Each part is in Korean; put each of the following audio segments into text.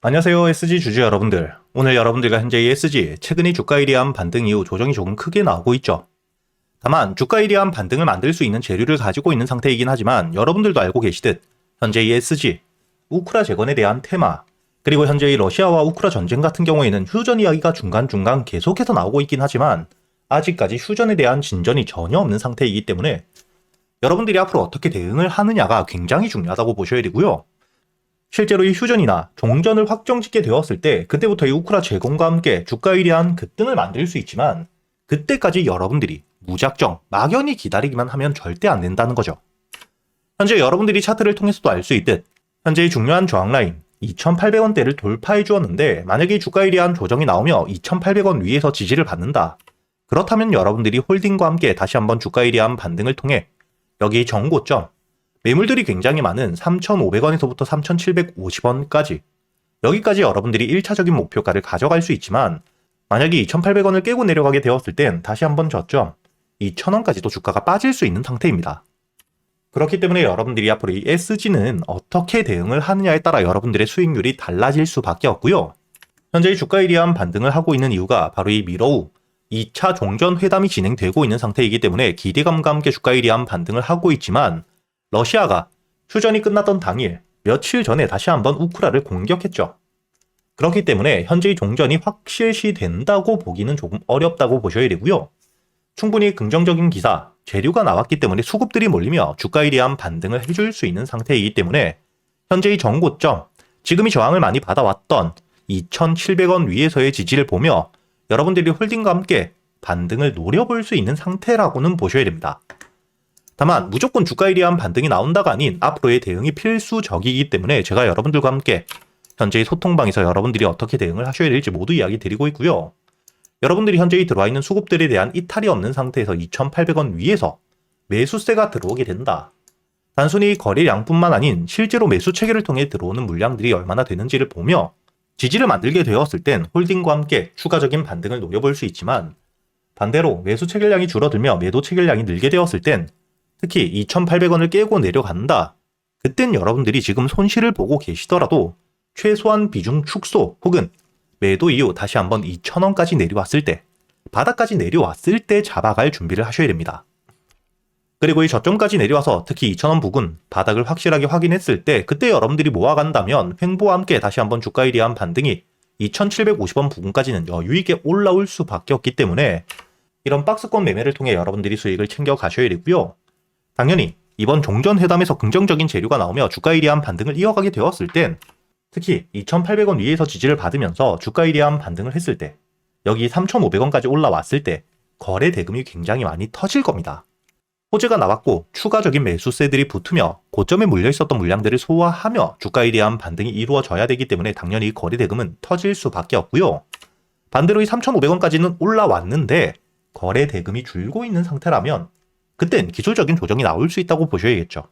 안녕하세요, SG 주주 여러분들. 오늘 여러분들과 현재 이 SG 최근의 주가에 대한 반등 이후 조정이 조금 크게 나오고 있죠. 다만 주가에 대한 반등을 만들 수 있는 재료를 가지고 있는 상태이긴 하지만 여러분들도 알고 계시듯 현재 이 SG 우크라 재건에 대한 테마, 그리고 현재 이 러시아와 우크라 전쟁 같은 경우에는 휴전 이야기가 중간중간 계속해서 나오고 있긴 하지만 아직까지 휴전에 대한 진전이 전혀 없는 상태이기 때문에 여러분들이 앞으로 어떻게 대응을 하느냐가 굉장히 중요하다고 보셔야 되고요. 실제로 이 휴전이나 종전을 확정짓게 되었을 때 그때부터 이 우크라 재건과 함께 주가에 대한 급등을 만들 수 있지만 그때까지 여러분들이 무작정 막연히 기다리기만 하면 절대 안 된다는 거죠. 현재 여러분들이 차트를 통해서도 알 수 있듯 현재의 중요한 저항 라인 2,800원대를 돌파해 주었는데 만약에 주가에 대한 조정이 나오며 2,800원 위에서 지지를 받는다. 그렇다면 여러분들이 홀딩과 함께 다시 한번 주가에 대한 반등을 통해 여기 정고점 매물들이 굉장히 많은 3,500원에서부터 3,750원까지 여기까지 여러분들이 1차적인 목표가를 가져갈 수 있지만 만약에 2,800원을 깨고 내려가게 되었을 땐 다시 한번 저점 2,000원까지도 주가가 빠질 수 있는 상태입니다. 그렇기 때문에 여러분들이 앞으로 이 SG는 어떻게 대응을 하느냐에 따라 여러분들의 수익률이 달라질 수밖에 없고요. 현재 주가에 대한 반등을 하고 있는 이유가 바로 이 미러 후 2차 종전 회담이 진행되고 있는 상태이기 때문에 기대감과 함께 주가에 대한 반등을 하고 있지만 러시아가 휴전이 끝났던 당일 며칠 전에 다시 한번 우크라를 공격했죠. 그렇기 때문에 현재의 종전이 확실시된다고 보기는 조금 어렵다고 보셔야 되고요. 충분히 긍정적인 기사, 재료가 나왔기 때문에 수급들이 몰리며 주가에 대한 반등을 해줄 수 있는 상태이기 때문에 현재의 정고점, 지금이 저항을 많이 받아왔던 2,700원 위에서의 지지를 보며 여러분들이 홀딩과 함께 반등을 노려볼 수 있는 상태라고는 보셔야 됩니다. 다만 무조건 주가에 대한 반등이 나온다가 아닌 앞으로의 대응이 필수적이기 때문에 제가 여러분들과 함께 현재의 소통방에서 여러분들이 어떻게 대응을 하셔야 될지 모두 이야기 드리고 있고요. 여러분들이 현재의 들어와 있는 수급들에 대한 이탈이 없는 상태에서 2,800원 위에서 매수세가 들어오게 된다. 단순히 거래량뿐만 아닌 실제로 매수 체계를 통해 들어오는 물량들이 얼마나 되는지를 보며 지지를 만들게 되었을 땐 홀딩과 함께 추가적인 반등을 노려볼 수 있지만 반대로 매수 체결량이 줄어들며 매도 체결량이 늘게 되었을 땐 특히 2,800원을 깨고 내려간다. 그땐 여러분들이 지금 손실을 보고 계시더라도 최소한 비중 축소 혹은 매도 이후 다시 한번 2,000원까지 내려왔을 때, 바닥까지 내려왔을 때 잡아갈 준비를 하셔야 됩니다. 그리고 이 저점까지 내려와서 특히 2,000원 부근 바닥을 확실하게 확인했을 때 그때 여러분들이 모아간다면 횡보와 함께 다시 한번 주가에 대한 반등이 2,750원 부근까지는 여유 있게 올라올 수밖에 없기 때문에 이런 박스권 매매를 통해 여러분들이 수익을 챙겨 가셔야 되고요. 당연히 이번 종전회담에서 긍정적인 재료가 나오며 주가에 대한 반등을 이어가게 되었을 땐 특히 2,800원 위에서 지지를 받으면서 주가에 대한 반등을 했을 때 여기 3,500원까지 올라왔을 때 거래 대금이 굉장히 많이 터질 겁니다. 호재가 나왔고 추가적인 매수세들이 붙으며 고점에 물려있었던 물량들을 소화하며 주가에 대한 반등이 이루어져야 되기 때문에 당연히 거래 대금은 터질 수밖에 없고요. 반대로 이 3,500원까지는 올라왔는데 거래 대금이 줄고 있는 상태라면 그땐 기술적인 조정이 나올 수 있다고 보셔야겠죠.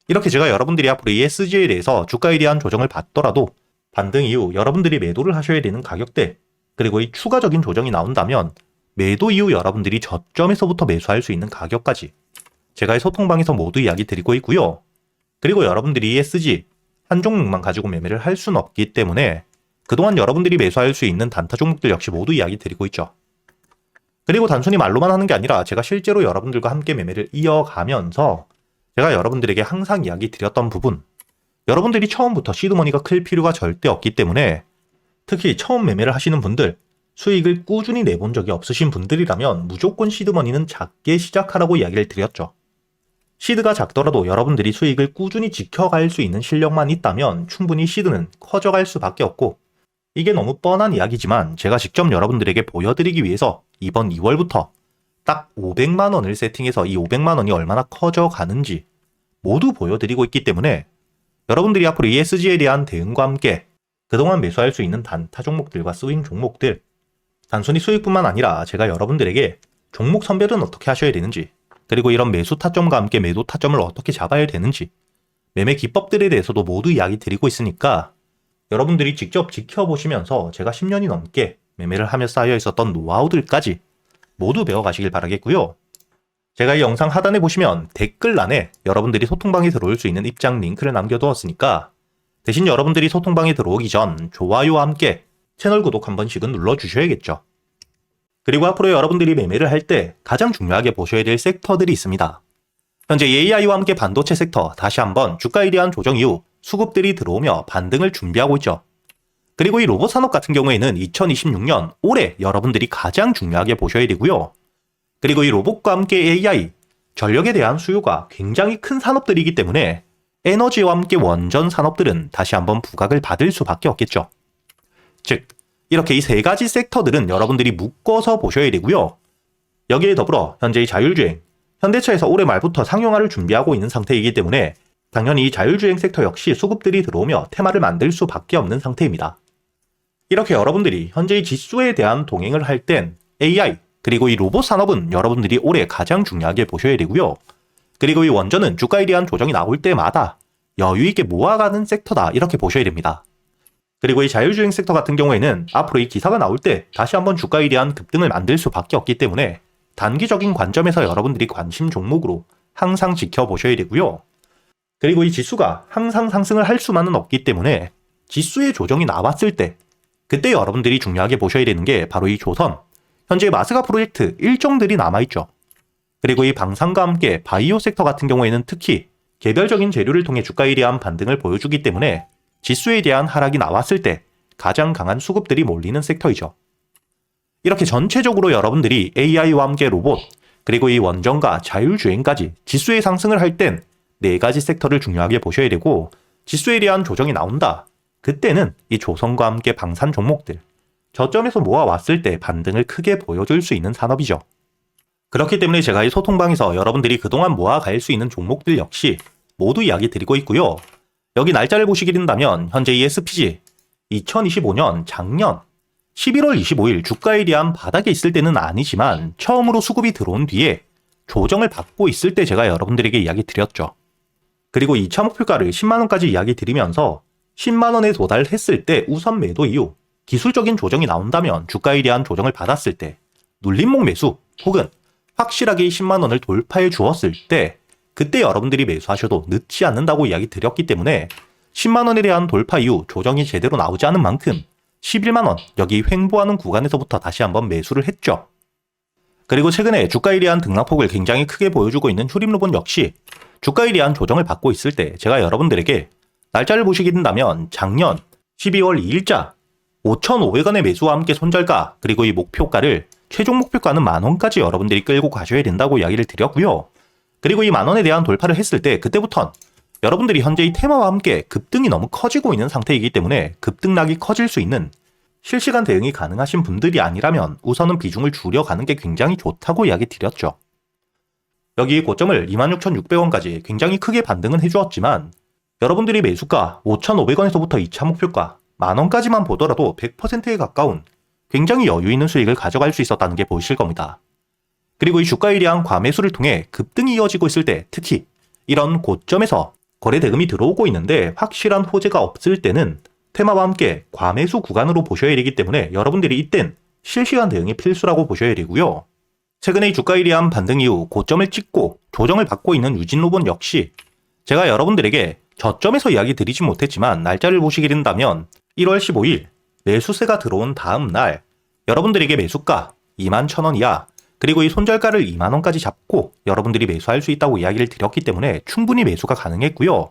이렇게 제가 여러분들이 앞으로 이 SG에 대해서 주가에 대한 조정을 받더라도 반등 이후 여러분들이 매도를 하셔야 되는 가격대, 그리고 이 추가적인 조정이 나온다면 매도 이후 여러분들이 저점에서부터 매수할 수 있는 가격까지 제가 이 소통방에서 모두 이야기 드리고 있고요. 그리고 여러분들이 이 SG 한 종목만 가지고 매매를 할 수는 없기 때문에 그동안 여러분들이 매수할 수 있는 단타 종목들 역시 모두 이야기 드리고 있죠. 그리고 단순히 말로만 하는 게 아니라 제가 실제로 여러분들과 함께 매매를 이어가면서 제가 여러분들에게 항상 이야기 드렸던 부분, 여러분들이 처음부터 시드머니가 클 필요가 절대 없기 때문에 특히 처음 매매를 하시는 분들, 수익을 꾸준히 내본 적이 없으신 분들이라면 무조건 시드머니는 작게 시작하라고 이야기를 드렸죠. 시드가 작더라도 여러분들이 수익을 꾸준히 지켜갈 수 있는 실력만 있다면 충분히 시드는 커져갈 수밖에 없고, 이게 너무 뻔한 이야기지만 제가 직접 여러분들에게 보여드리기 위해서 이번 2월부터 딱 500만원을 세팅해서 이 500만원이 얼마나 커져가는지 모두 보여드리고 있기 때문에 여러분들이 앞으로 ESG에 대한 대응과 함께 그동안 매수할 수 있는 단타 종목들과 스윙 종목들, 단순히 수익뿐만 아니라 제가 여러분들에게 종목 선별은 어떻게 하셔야 되는지, 그리고 이런 매수 타점과 함께 매도 타점을 어떻게 잡아야 되는지, 매매 기법들에 대해서도 모두 이야기 드리고 있으니까 여러분들이 직접 지켜보시면서 제가 10년이 넘게 매매를 하며 쌓여 있었던 노하우들까지 모두 배워가시길 바라겠고요. 제가 이 영상 하단에 보시면 댓글란에 여러분들이 소통방에 들어올 수 있는 입장 링크를 남겨두었으니까 대신 여러분들이 소통방에 들어오기 전 좋아요와 함께 채널 구독 한 번씩은 눌러주셔야겠죠. 그리고 앞으로 여러분들이 매매를 할 때 가장 중요하게 보셔야 될 섹터들이 있습니다. 현재 AI와 함께 반도체 섹터 다시 한번 주가 일위한 조정 이후 수급들이 들어오며 반등을 준비하고 있죠. 그리고 이 로봇 산업 같은 경우에는 2026년 올해 여러분들이 가장 중요하게 보셔야 되고요. 그리고 이 로봇과 함께 AI, 전력에 대한 수요가 굉장히 큰 산업들이기 때문에 에너지와 함께 원전 산업들은 다시 한번 부각을 받을 수밖에 없겠죠. 즉, 이렇게 이 세 가지 섹터들은 여러분들이 묶어서 보셔야 되고요. 여기에 더불어 현재 이 자율주행, 현대차에서 올해 말부터 상용화를 준비하고 있는 상태이기 때문에 당연히 이 자율주행 섹터 역시 수급들이 들어오며 테마를 만들 수밖에 없는 상태입니다. 이렇게 여러분들이 현재 이 지수에 대한 동행을 할 땐 AI, 그리고 이 로봇 산업은 여러분들이 올해 가장 중요하게 보셔야 되고요. 그리고 이 원전은 주가에 대한 조정이 나올 때마다 여유있게 모아가는 섹터다 이렇게 보셔야 됩니다. 그리고 이 자율주행 섹터 같은 경우에는 앞으로 이 기사가 나올 때 다시 한번 주가에 대한 급등을 만들 수밖에 없기 때문에 단기적인 관점에서 여러분들이 관심 종목으로 항상 지켜보셔야 되고요. 그리고 이 지수가 항상 상승을 할 수만은 없기 때문에 지수의 조정이 나왔을 때 그때 여러분들이 중요하게 보셔야 되는 게 바로 이 조선, 현재 마스가 프로젝트 일정들이 남아있죠. 그리고 이 방산과 함께 바이오 섹터 같은 경우에는 특히 개별적인 재료를 통해 주가에 대한 반등을 보여주기 때문에 지수에 대한 하락이 나왔을 때 가장 강한 수급들이 몰리는 섹터이죠. 이렇게 전체적으로 여러분들이 AI와 함께 로봇, 그리고 이 원전과 자율주행까지 지수의 상승을 할 땐 네 가지 섹터를 중요하게 보셔야 되고, 지수에 대한 조정이 나온다. 그때는 이 조선과 함께 방산 종목들, 저점에서 모아왔을 때 반등을 크게 보여줄 수 있는 산업이죠. 그렇기 때문에 제가 이 소통방에서 여러분들이 그동안 모아갈 수 있는 종목들 역시 모두 이야기 드리고 있고요. 여기 날짜를 보시게 된다면 현재 이 SPG 2025년 작년 11월 25일 주가에 대한 바닥에 있을 때는 아니지만 처음으로 수급이 들어온 뒤에 조정을 받고 있을 때 제가 여러분들에게 이야기 드렸죠. 그리고 2차 목표가를 10만원까지 이야기 드리면서 10만원에 도달했을 때 우선 매도 이후 기술적인 조정이 나온다면 주가에 대한 조정을 받았을 때 눌림목 매수 혹은 확실하게 10만원을 돌파해 주었을 때 그때 여러분들이 매수하셔도 늦지 않는다고 이야기 드렸기 때문에 10만원에 대한 돌파 이후 조정이 제대로 나오지 않은 만큼 11만원 여기 횡보하는 구간에서부터 다시 한번 매수를 했죠. 그리고 최근에 주가에 대한 등락폭을 굉장히 크게 보여주고 있는 휴림로봇 역시 주가에 대한 조정을 받고 있을 때 제가 여러분들에게 날짜를 보시게 된다면 작년 12월 2일자 5,500원의 매수와 함께 손절가 그리고 이 목표가를 최종 목표가는 만원까지 여러분들이 끌고 가셔야 된다고 이야기를 드렸고요. 그리고 이 만원에 대한 돌파를 했을 때 그때부턴 여러분들이 현재 이 테마와 함께 급등이 너무 커지고 있는 상태이기 때문에 급등락이 커질 수 있는 실시간 대응이 가능하신 분들이 아니라면 우선은 비중을 줄여가는 게 굉장히 좋다고 이야기 드렸죠. 여기 고점을 26,600원까지 굉장히 크게 반등은 해주었지만 여러분들이 매수가 5,500원에서부터 2차 목표가 만원까지만 보더라도 100%에 가까운 굉장히 여유 있는 수익을 가져갈 수 있었다는 게 보이실 겁니다. 그리고 이 주가에 대한 과매수를 통해 급등이 이어지고 있을 때 특히 이런 고점에서 거래 대금이 들어오고 있는데 확실한 호재가 없을 때는 테마와 함께 과매수 구간으로 보셔야 되기 때문에 여러분들이 이땐 실시간 대응이 필수라고 보셔야 되고요. 최근에 이 주가에 대한 반등 이후 고점을 찍고 조정을 받고 있는 유진로봇 역시 제가 여러분들에게 저점에서 이야기 드리지 못했지만 날짜를 보시게 된다면 1월 15일 매수세가 들어온 다음 날 여러분들에게 매수가 21,000원 이하 그리고 이 손절가를 2만원까지 잡고 여러분들이 매수할 수 있다고 이야기를 드렸기 때문에 충분히 매수가 가능했고요.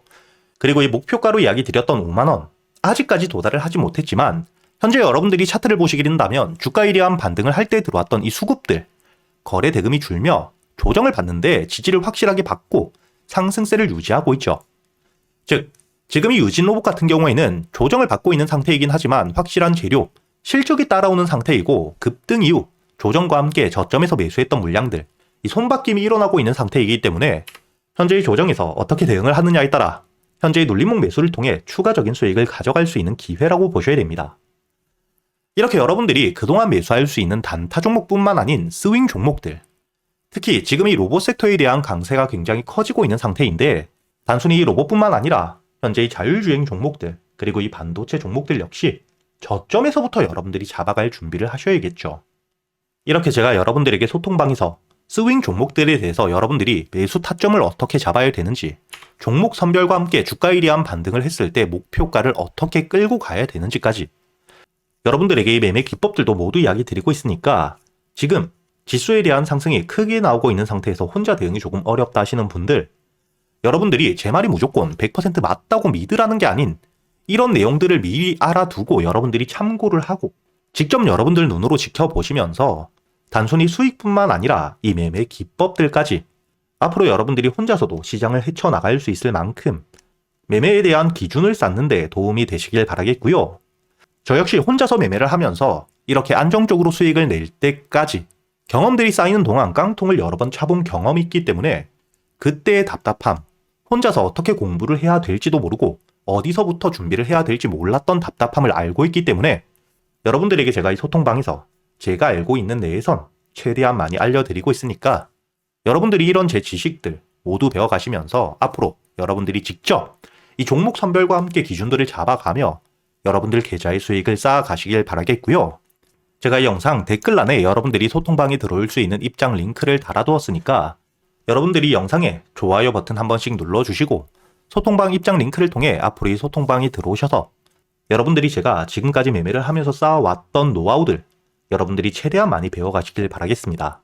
그리고 이 목표가로 이야기 드렸던 5만원 아직까지 도달을 하지 못했지만 현재 여러분들이 차트를 보시게 된다면 주가에 대한 반등을 할 때 들어왔던 이 수급들 거래 대금이 줄며 조정을 받는데 지지를 확실하게 받고 상승세를 유지하고 있죠. 즉 지금 이 유진로봇 같은 경우에는 조정을 받고 있는 상태이긴 하지만 확실한 재료, 실적이 따라오는 상태이고 급등 이후 조정과 함께 저점에서 매수했던 물량들 이 손바뀜이 일어나고 있는 상태이기 때문에 현재의 조정에서 어떻게 대응을 하느냐에 따라 현재의 눌림목 매수를 통해 추가적인 수익을 가져갈 수 있는 기회라고 보셔야 됩니다. 이렇게 여러분들이 그동안 매수할 수 있는 단타 종목뿐만 아닌 스윙 종목들 특히 지금 이 로봇 섹터에 대한 강세가 굉장히 커지고 있는 상태인데 단순히 이 로봇뿐만 아니라 현재 이 자율주행 종목들 그리고 이 반도체 종목들 역시 저점에서부터 여러분들이 잡아갈 준비를 하셔야겠죠. 이렇게 제가 여러분들에게 소통방에서 스윙 종목들에 대해서 여러분들이 매수 타점을 어떻게 잡아야 되는지, 종목 선별과 함께 주가 일이한 반등을 했을 때 목표가를 어떻게 끌고 가야 되는지까지 여러분들에게 이 매매 기법들도 모두 이야기 드리고 있으니까 지금 지수에 대한 상승이 크게 나오고 있는 상태에서 혼자 대응이 조금 어렵다 하시는 분들, 여러분들이 제 말이 무조건 100% 맞다고 믿으라는 게 아닌 이런 내용들을 미리 알아두고 여러분들이 참고를 하고 직접 여러분들 눈으로 지켜보시면서 단순히 수익뿐만 아니라 이 매매 기법들까지 앞으로 여러분들이 혼자서도 시장을 헤쳐나갈 수 있을 만큼 매매에 대한 기준을 쌓는 데 도움이 되시길 바라겠고요. 저 역시 혼자서 매매를 하면서 이렇게 안정적으로 수익을 낼 때까지 경험들이 쌓이는 동안 깡통을 여러 번 차본 경험이 있기 때문에 그때의 답답함, 혼자서 어떻게 공부를 해야 될지도 모르고 어디서부터 준비를 해야 될지 몰랐던 답답함을 알고 있기 때문에 여러분들에게 제가 이 소통방에서 제가 알고 있는 내에선 최대한 많이 알려드리고 있으니까 여러분들이 이런 제 지식들 모두 배워가시면서 앞으로 여러분들이 직접 이 종목 선별과 함께 기준들을 잡아가며 여러분들 계좌의 수익을 쌓아가시길 바라겠고요. 제가 이 영상 댓글란에 여러분들이 소통방에 들어올 수 있는 입장 링크를 달아두었으니까 여러분들이 영상에 좋아요 버튼 한 번씩 눌러주시고 소통방 입장 링크를 통해 앞으로 이 소통방에 들어오셔서 여러분들이 제가 지금까지 매매를 하면서 쌓아왔던 노하우들 여러분들이 최대한 많이 배워가시길 바라겠습니다.